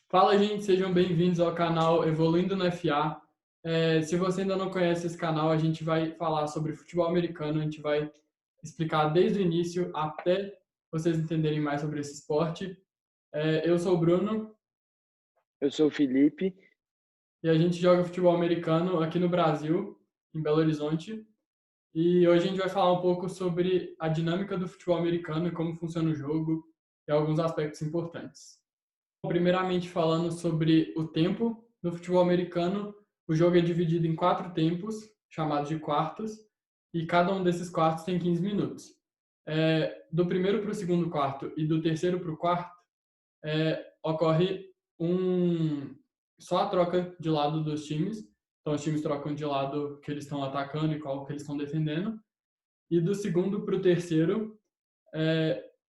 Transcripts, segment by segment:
Fala, gente, sejam bem-vindos ao canal Evoluindo no FA. Se você ainda não conhece esse canal, a gente vai falar sobre futebol americano, a gente vai explicar desde o início até vocês entenderem mais sobre esse esporte. Eu sou o Bruno Eu sou o Felipe. e a gente joga futebol americano aqui no Brasil, em Belo Horizonte. E hoje a gente vai falar um pouco sobre a dinâmica do futebol americano e como funciona o jogo e alguns aspectos importantes. Primeiramente, falando sobre o tempo do futebol americano, o jogo é dividido em 4 tempos, chamados de quartos, e cada um desses quartos tem 15 minutos. Do primeiro para o segundo quarto e do terceiro para o quarto, ocorre só a troca de lado dos times. Então, os times trocam de lado que eles estão atacando e qual que eles estão defendendo. E do segundo para o terceiro,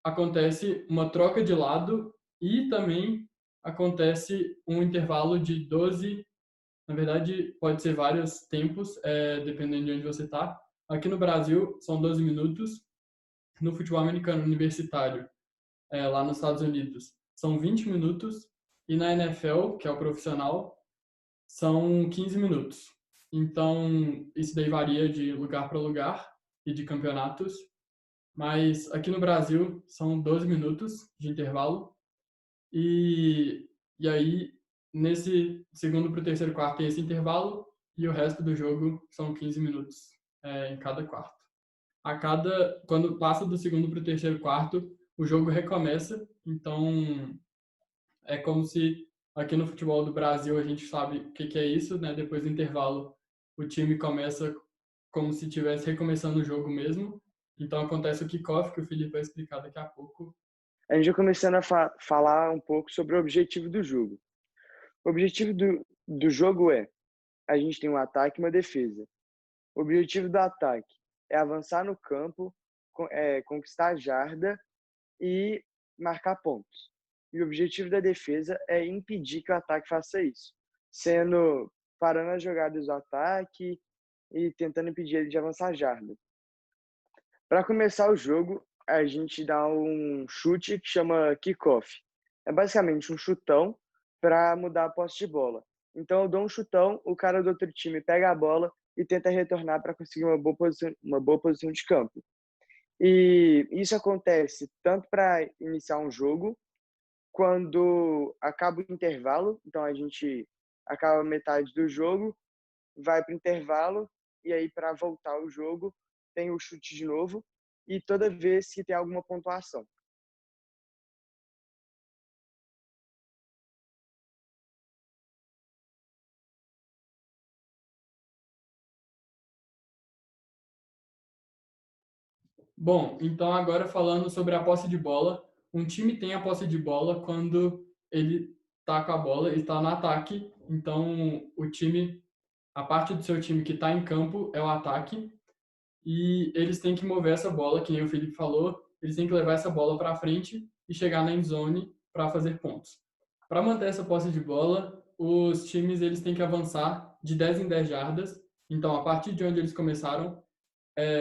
acontece uma troca de lado e também acontece um intervalo de 12, na verdade pode ser vários tempos, dependendo de onde você está. Aqui no Brasil são 12 minutos, no futebol americano universitário, lá nos Estados Unidos, são 20 minutos e na NFL, que é o profissional, são 15 minutos. Então, isso daí varia de lugar para lugar e de campeonatos, mas aqui no Brasil são 12 minutos de intervalo. E aí, nesse segundo para o terceiro quarto, tem esse intervalo. E o resto do jogo são 15 minutos em cada quarto. Quando passa do segundo para o terceiro quarto, o jogo recomeça. Então, é como se aqui no futebol do Brasil a gente sabe o que é isso, né? Depois do intervalo, o time começa como se estivesse recomeçando o jogo mesmo. Então acontece o kickoff, que o Felipe vai explicar daqui a pouco. A gente vai começando a falar um pouco sobre o objetivo do jogo. O objetivo do jogo é: a gente tem um ataque e uma defesa. O objetivo do ataque é avançar no campo, conquistar a jarda e marcar pontos. E o objetivo da defesa é impedir que o ataque faça isso, sendo parando as jogadas do ataque e tentando impedir ele de avançar a jarda. Para começar o jogo, a gente dá um chute que chama kickoff. É basicamente um chutão para mudar a posse de bola. Então eu dou um chutão, o cara do outro time pega a bola e tenta retornar para conseguir uma boa posição de campo. E isso acontece tanto para iniciar um jogo, quando acaba o intervalo, então a gente acaba metade do jogo, vai para o intervalo, e aí para voltar o jogo tem o chute de novo, e toda vez que tem alguma pontuação. Bom, então agora falando sobre a posse de bola, um time tem a posse de bola quando ele está com a bola, ele está no ataque, então a parte do seu time que está em campo é o ataque, e eles têm que mover essa bola, que nem o Felipe falou, eles têm que levar essa bola para frente e chegar na end zone para fazer pontos. Para manter essa posse de bola, os times eles têm que avançar de 10 em 10 jardas, então a partir de onde eles começaram,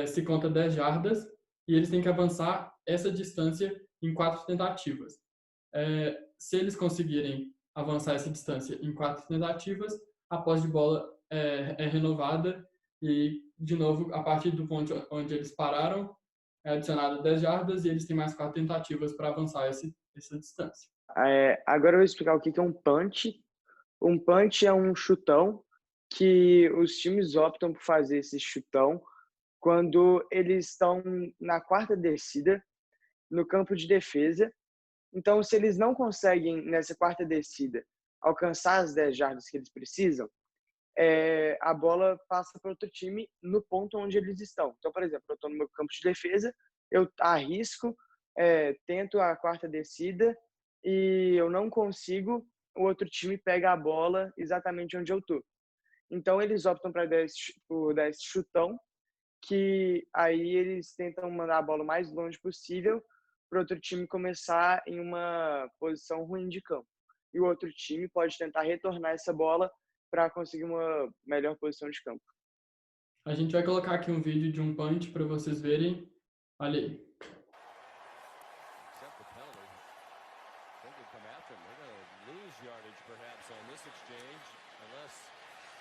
se conta 10 jardas e eles têm que avançar essa distância em 4 tentativas. Se eles conseguirem avançar essa distância em 4 tentativas, a posse de bola é renovada e, de novo, a partir do ponto onde eles pararam, é adicionado 10 jardas e eles têm mais 4 tentativas para avançar essa distância. Agora eu vou explicar o que é um punch. Um punch é um chutão que os times optam por fazer esse chutão quando eles estão na quarta descida no campo de defesa. Então, se eles não conseguem, nessa quarta descida, alcançar as 10 jardas que eles precisam, a bola passa para outro time no ponto onde eles estão. Então, por exemplo, eu estou no meu campo de defesa, eu arrisco, tento a quarta descida e eu não consigo, o outro time pega a bola exatamente onde eu estou. Então, eles optam por dar esse chutão, que aí eles tentam mandar a bola o mais longe possível para o outro time começar em uma posição ruim de campo. E o outro time pode tentar retornar essa bola para conseguir uma melhor posição de campo. A gente vai colocar aqui um vídeo de um punch para vocês verem. Olha aí. yardage perhaps on this exchange, unless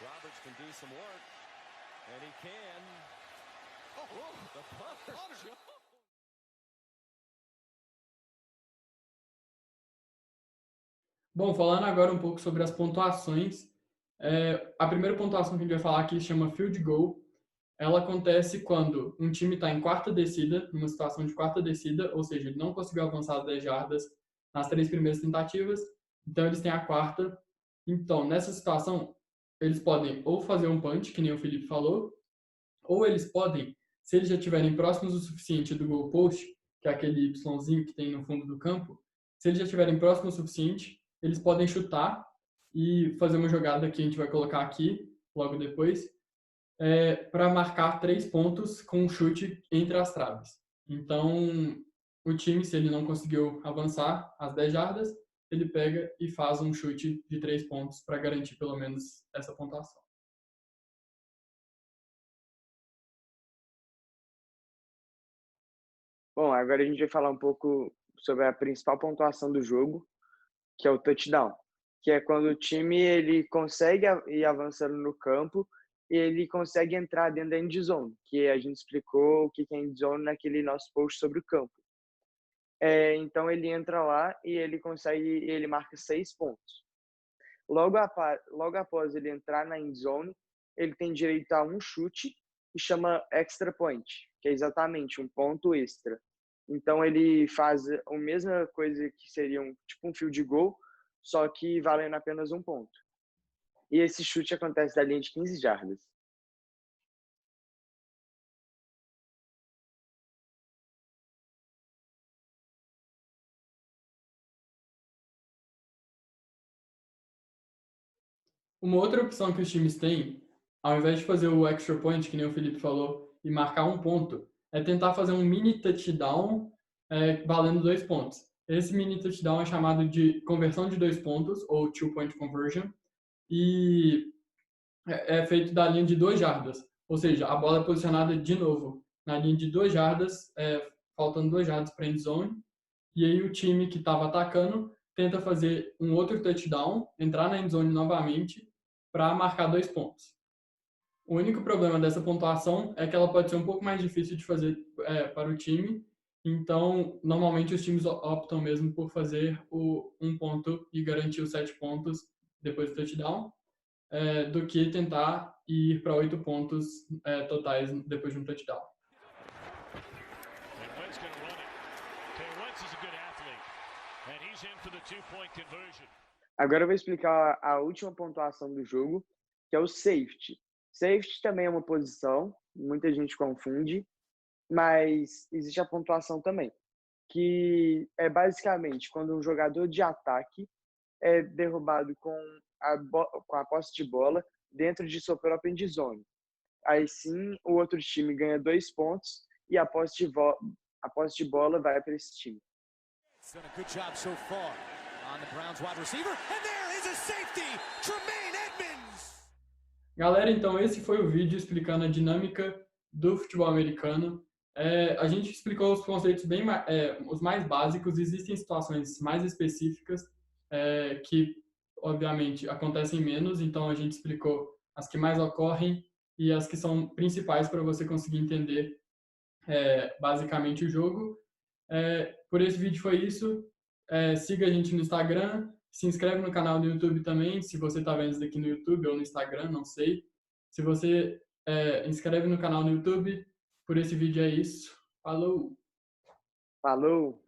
Roberts can do some work, and he can. Oh, the punter. Bom, falando agora um pouco sobre as pontuações, a primeira pontuação que a gente vai falar aqui se chama field goal. Ela acontece quando um time está em quarta descida, numa situação de quarta descida, ou seja, ele não conseguiu avançar as 10 jardas nas 3 primeiras tentativas, então eles têm a quarta. Então, nessa situação, eles podem ou fazer um punch, que nem o Felipe falou, ou eles podem, se eles já estiverem próximos o suficiente do goal post, que é aquele Yzinho que tem no fundo do campo, se eles já estiverem próximos o suficiente, eles podem chutar e fazer uma jogada que a gente vai colocar aqui logo depois, para marcar 3 pontos com um chute entre as traves. Então, o time, se ele não conseguiu avançar as 10 jardas, ele pega e faz um chute de 3 pontos para garantir pelo menos essa pontuação. Bom, agora a gente vai falar um pouco sobre a principal pontuação do jogo, que é o touchdown, que é quando o time ele consegue ir avançando no campo e ele consegue entrar dentro da end zone, que a gente explicou o que é end zone naquele nosso post sobre o campo. Então ele entra lá e ele marca 6 pontos. Logo após ele entrar na end zone, ele tem direito a um chute que chama extra point, que é exatamente um ponto extra. Então ele faz a mesma coisa que seria tipo um field goal, só que valendo apenas um ponto. E esse chute acontece da linha de 15 jardas. Uma outra opção que os times têm, ao invés de fazer o extra point, que nem o Felipe falou, e marcar um ponto, é tentar fazer um mini touchdown valendo 2 pontos. Esse mini touchdown é chamado de conversão de 2 pontos, ou two-point conversion, e é feito da linha de 2 jardas. Ou seja, a bola é posicionada de novo na linha de 2 jardas, faltando 2 jardas para a end zone, e aí o time que estava atacando tenta fazer um outro touchdown, entrar na end zone novamente para marcar 2 pontos. O único problema dessa pontuação é que ela pode ser um pouco mais difícil de fazer para o time, então normalmente os times optam mesmo por fazer um ponto e garantir os 7 pontos depois do touchdown, do que tentar ir para 8 pontos totais depois de um touchdown. Agora eu vou explicar a última pontuação do jogo, que é o safety. Safety também é uma posição, muita gente confunde, mas existe a pontuação também, que é basicamente quando um jogador de ataque é derrubado com a posse de bola dentro de sua própria end zone. Aí sim, o outro time ganha 2 pontos e a posse de bola vai para esse time. Galera, então esse foi o vídeo explicando a dinâmica do futebol americano. A gente explicou os conceitos os mais básicos. Existem situações mais específicas que, obviamente, acontecem menos. Então a gente explicou as que mais ocorrem e as que são principais para você conseguir entender basicamente o jogo. Por esse vídeo foi isso. Siga a gente no Instagram, se inscreve no canal do YouTube também, se você está vendo isso daqui no YouTube ou no Instagram, não sei. Se você inscreve no canal no YouTube, por esse vídeo é isso. Falou! Falou!